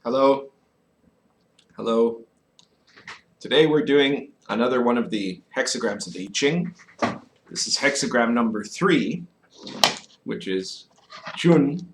Hello, hello. Today we're doing another one of the hexagrams of I Ching. This is hexagram number 3, which is Chun,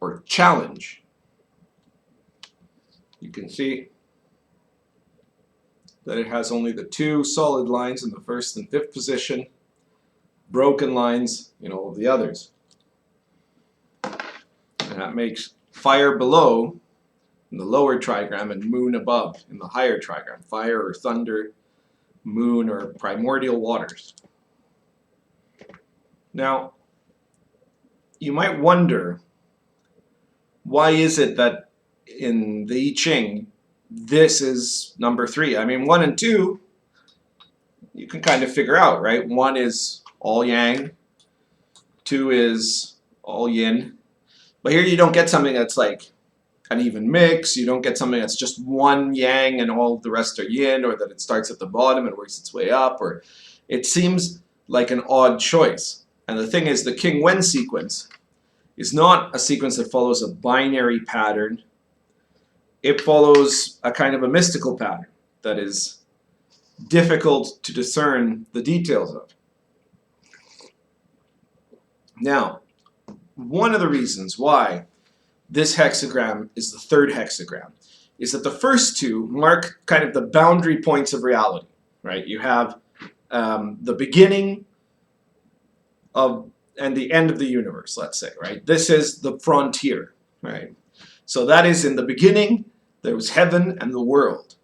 or challenge. You can see that it has only the 2 solid lines in the 1st and 5th position, broken lines in all of the others. And that makes fire below in the lower trigram and moon above in the higher trigram. Fire or thunder, moon or primordial waters. Now, you might wonder, why is it that in the I Ching this is number 3? I mean, 1 and 2 you can kind of figure out, right? 1 is all yang, 2 is all yin. But here you don't get something that's like an even mix. You don't get something that's just 1 yang and all the rest are yin, or that it starts at the bottom and works its way up, or it seems like an odd choice. And the thing is, the King Wen sequence is not a sequence that follows a binary pattern. It follows a kind of a mystical pattern that is difficult to discern the details of. Now, one of the reasons why this hexagram is the 3rd hexagram is that the first 2 mark kind of the boundary points of reality, right? You have the beginning of and the end of the universe, let's say, right? This is the frontier, right? So that is, in the beginning, there was heaven and the world.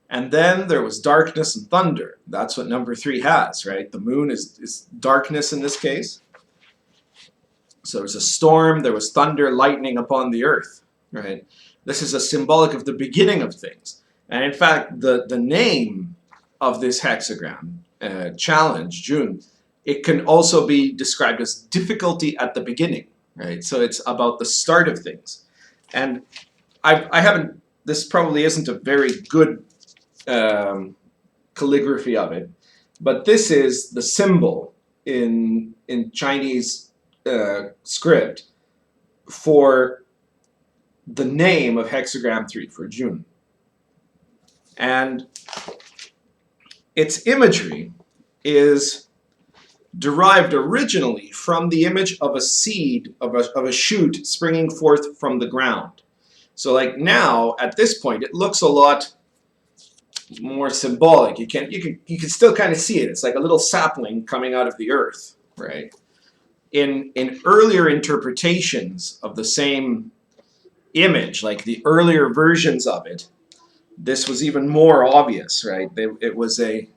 And then there was darkness and thunder. That's what number 3 has, right? The moon is darkness in this case. So there was a storm, there was thunder, lightning upon the earth, right? This is a symbolic of the beginning of things. And in fact, the name of this hexagram, challenge, Jun, it can also be described as difficulty at the beginning, right? So it's about the start of things. And I haven't, this probably isn't a very good calligraphy of it, but this is the symbol in Chinese script for the name of hexagram 3, for Jun. And its imagery is derived originally from the image of a seed, of a shoot springing forth from the ground. So like now, at this point, it looks a lot more symbolic. You can still kind of see it. It's like a little sapling coming out of the earth, right? In earlier interpretations of the same image, like the earlier versions of it, this was even more obvious, right? It was an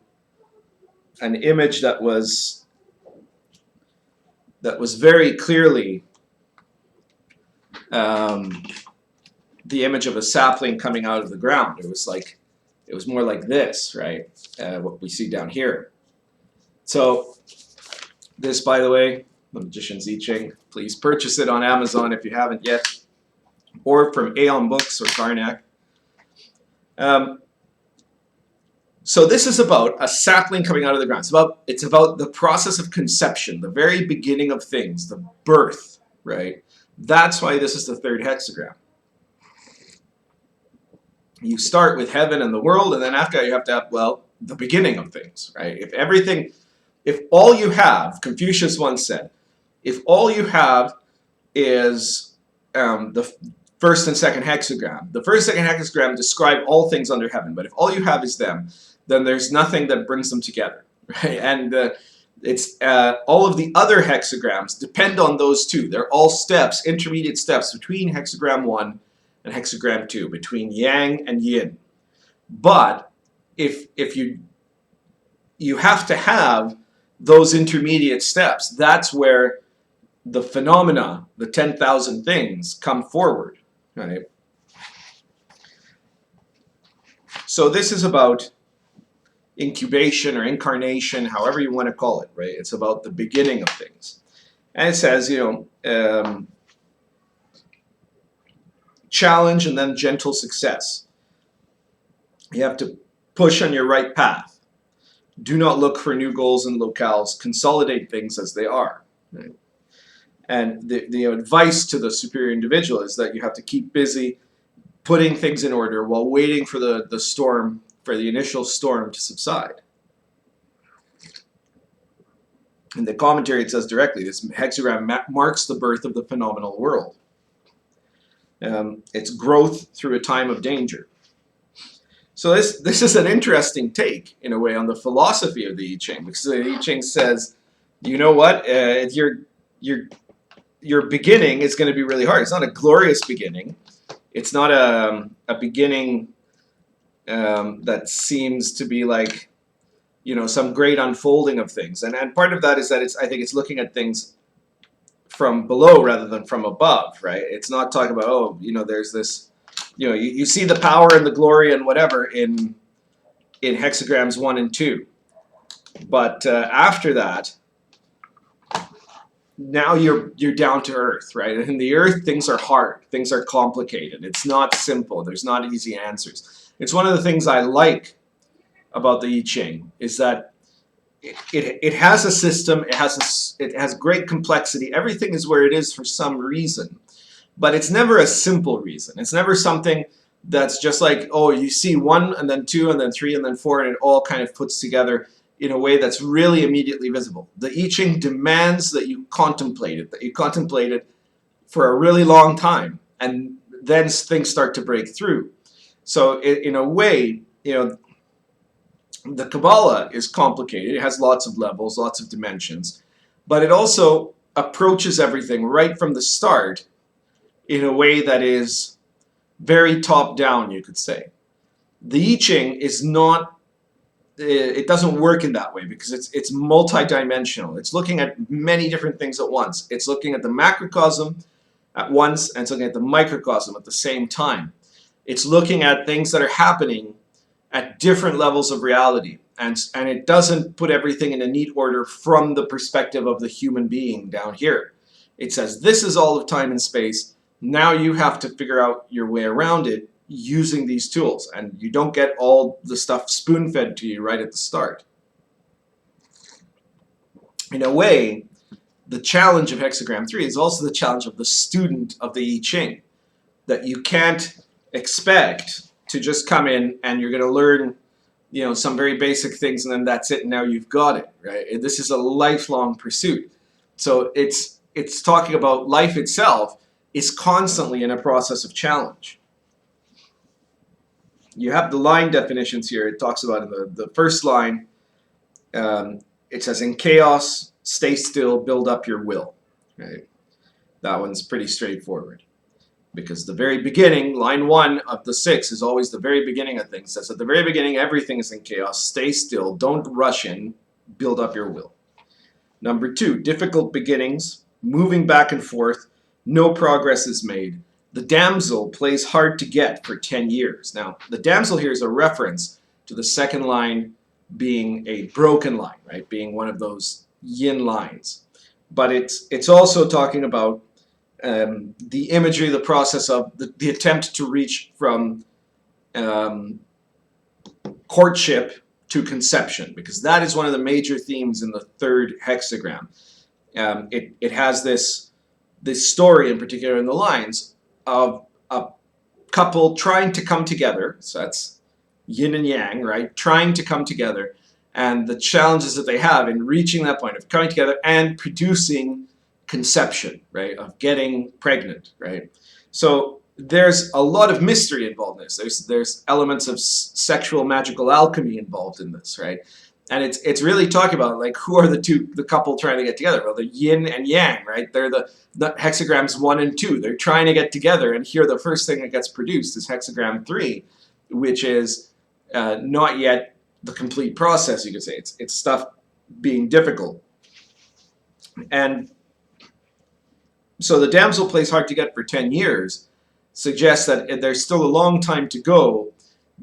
image that was very clearly the image of a sapling coming out of the ground. It was more like this, right? What we see down here. So this, by the way, The Magician's I Ching. Please purchase it on Amazon if you haven't yet, or from Aeon Books or Karnak. So this is about a sapling coming out of the ground. It's about the process of conception, the very beginning of things, the birth, right? That's why this is the 3rd hexagram. You start with heaven and the world, and then after you have to have, well, the beginning of things, right? If all you have, Confucius once said, if all you have is the 1st and 2nd hexagram, the 1st and 2nd hexagram describe all things under heaven, but if all you have is them, then there's nothing that brings them together, right? And all of the other hexagrams depend on those 2. They're all steps, intermediate steps between hexagram 1 and hexagram 2, between yang and yin. But if you have to have those intermediate steps, that's where the phenomena, the 10,000 things, come forward, right? So this is about incubation or incarnation, however you want to call it, right? It's about the beginning of things. And it says, challenge and then gentle success. You have to push on your right path. Do not look for new goals and locales. Consolidate things as they are, right? And the advice to the superior individual is that you have to keep busy putting things in order while waiting for the storm, for the initial storm to subside. In the commentary, it says directly, this hexagram marks the birth of the phenomenal world. It's growth through a time of danger. So this is an interesting take, in a way, on the philosophy of the I Ching, because the I Ching says, you know what, your beginning is going to be really hard. It's not a glorious beginning. It's not a beginning that seems to be like, you know, some great unfolding of things. And part of that is that I think it's looking at things from below rather than from above, right? It's not talking about, oh, you know, there's this, you know, you see the power and the glory and whatever in hexagrams 1 and 2. But after that, now you're down to earth, right? In the earth, things are hard. Things are complicated. It's not simple. There's not easy answers. It's one of the things I like about the I Ching, is that it has a system. It has great complexity. Everything is where it is for some reason, but it's never a simple reason. It's never something that's just like, oh, you see 1 and then 2 and then 3 and then 4, and it all kind of puts together in a way that's really immediately visible. The I Ching demands that you contemplate it for a really long time, and then things start to break through. So in a way, you know, the Kabbalah is complicated. It has lots of levels, lots of dimensions, but it also approaches everything right from the start in a way that is very top-down, you could say. The I Ching is not, it doesn't work in that way, because it's multi-dimensional. It's looking at many different things at once. It's looking at the macrocosm at once, and it's looking at the microcosm at the same time. It's looking at things that are happening at different levels of reality, and it doesn't put everything in a neat order from the perspective of the human being down here. It says, this is all of time and space. Now you have to figure out your way around it using these tools, and you don't get all the stuff spoon-fed to you right at the start. In a way, the challenge of hexagram 3 is also the challenge of the student of the I Ching, that you can't expect to just come in and you're going to learn, you know, some very basic things, and then that's it, and now you've got it, right? This is a lifelong pursuit. So it's talking about life itself is constantly in a process of challenge. You have the line definitions here. It talks about in the first line, it says, in chaos, stay still, build up your will, right? That one's pretty straightforward, because the very beginning, line 1 of the 6 is always the very beginning of things. It says at the very beginning, everything is in chaos. Stay still. Don't rush in. Build up your will. Number 2, difficult beginnings, moving back and forth. No progress is made. The damsel plays hard to get for 10 years. Now, the damsel here is a reference to the second line being a broken line, right? Being one of those yin lines. But it's also talking about the imagery, the process of the attempt to reach from courtship to conception, because that is one of the major themes in the third hexagram. It has this story in particular in the lines of a couple trying to come together. So that's yin and yang, right? Trying to come together, and the challenges that they have in reaching that point of coming together and producing conception, right? Of getting pregnant, right? So there's a lot of mystery involved in this. There's elements of sexual magical alchemy involved in this, right? And it's really talking about, like, who are the couple trying to get together? Well, the yin and yang, right? They're the hexagrams 1 and 2. They're trying to get together, and here the first thing that gets produced is hexagram 3, which is not yet the complete process, you could say. It's stuff being difficult. And so the damsel plays hard to get for 10 years suggests that there's still a long time to go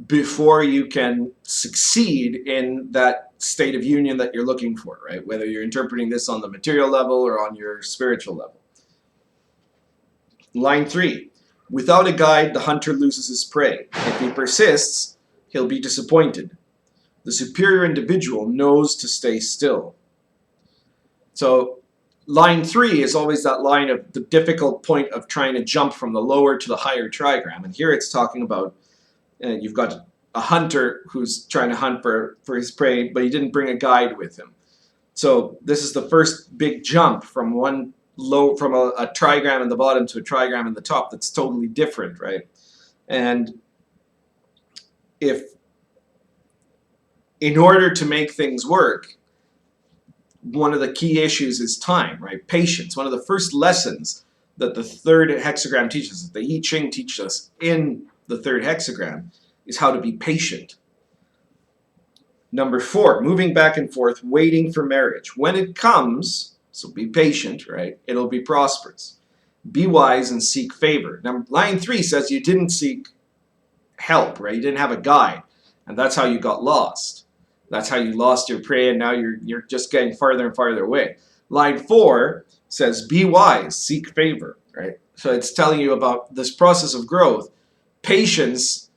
before you can succeed in that state of union that you're looking for, right? Whether you're interpreting this on the material level or on your spiritual level. Line 3, without a guide, the hunter loses his prey. If he persists, he'll be disappointed. The superior individual knows to stay still. So line 3 is always that line of the difficult point of trying to jump from the lower to the higher trigram. And here it's talking about you've got a hunter who's trying to hunt for his prey, but he didn't bring a guide with him. So this is the first big jump from a trigram in the bottom to a trigram in the top that's totally different, right? And if in order to make things work, one of the key issues is time, right? Patience. One of the first lessons that the third hexagram teaches, that the I Ching teaches us in the third hexagram, is how to be patient. Number 4, moving back and forth, waiting for marriage. When it comes, so be patient, right? It'll be prosperous. Be wise and seek favor. Now, line 3 says you didn't seek help, right? You didn't have a guide, and that's how you got lost. That's how you lost your prey, and now you're just getting farther and farther away. Line 4 says be wise, seek favor, right? So it's telling you about this process of growth, patience,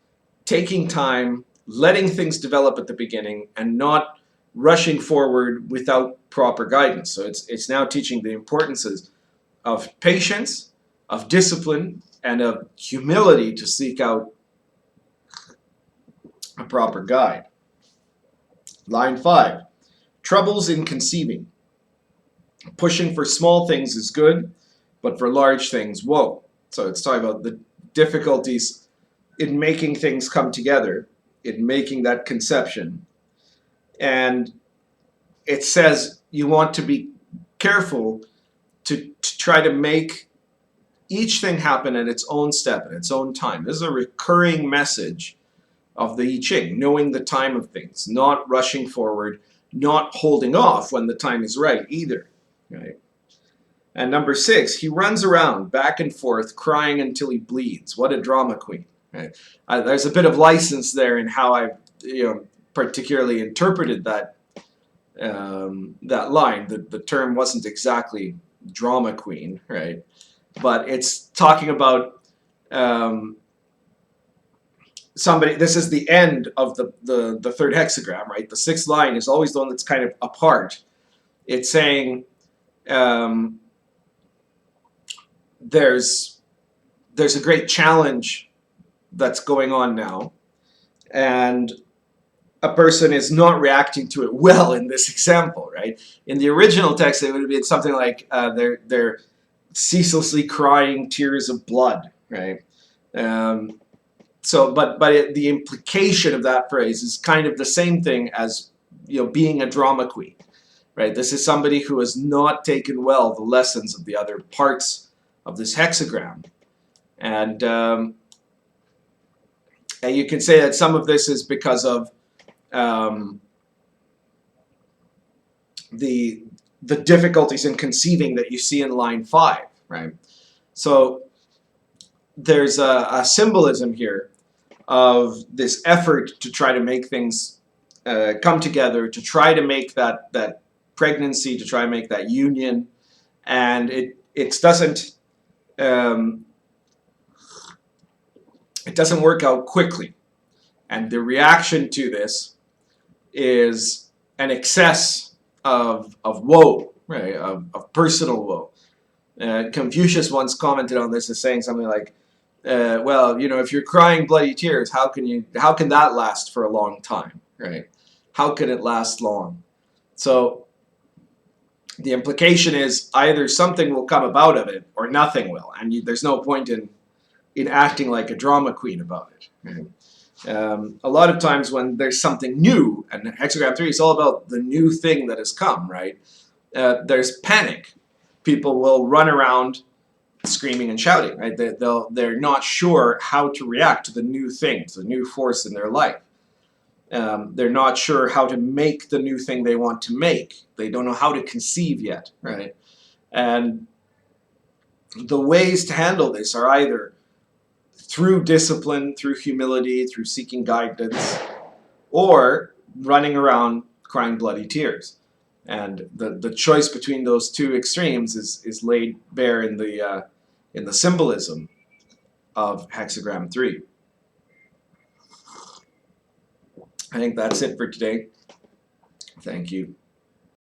taking time, letting things develop at the beginning, and not rushing forward without proper guidance. So it's now teaching the importances of patience, of discipline, and of humility to seek out a proper guide. Line 5, troubles in conceiving. Pushing for small things is good, but for large things, whoa. So it's talking about the difficulties in making things come together, in making that conception. And it says you want to be careful to try to make each thing happen at its own step, at its own time. This is a recurring message of the I Ching, knowing the time of things, not rushing forward, not holding off when the time is right either, right? And number 6, he runs around back and forth crying until he bleeds. What a drama queen, right? There's a bit of license there in how I've particularly interpreted that that line. The term wasn't exactly drama queen, right? But it's talking about somebody. This is the end of the third hexagram, right? The 6th line is always the one that's kind of apart. It's saying there's a great challenge that's going on now, and a person is not reacting to it well in this example, right? In the original text, it would have been something like they're ceaselessly crying tears of blood, right? The implication of that phrase is kind of the same thing as being a drama queen, right? This is somebody who has not taken well the lessons of the other parts of this hexagram, and you can say that some of this is because of the difficulties in conceiving that you see in line 5, right? So there's a symbolism here of this effort to try to make things come together, to try to make that pregnancy, to try to make that union, and it doesn't work out quickly, and the reaction to this is an excess of woe, right? Of personal woe. Confucius once commented on this as saying something like, well, if you're crying bloody tears, how can that last for a long time, right? How can it last long? So the implication is either something will come about of it or nothing will, and there's no point in acting like a drama queen about it, right? A lot of times when there's something new, and hexagram 3 is all about the new thing that has come, right? There's panic. People will run around screaming and shouting, right? They're not sure how to react to the new thing, to the new force in their life. They're not sure how to make the new thing they want to make. They don't know how to conceive yet, right? And the ways to handle this are either through discipline, through humility, through seeking guidance, or running around crying bloody tears. And the choice between those two extremes is laid bare in the symbolism of hexagram 3. I think that's it for today. Thank you.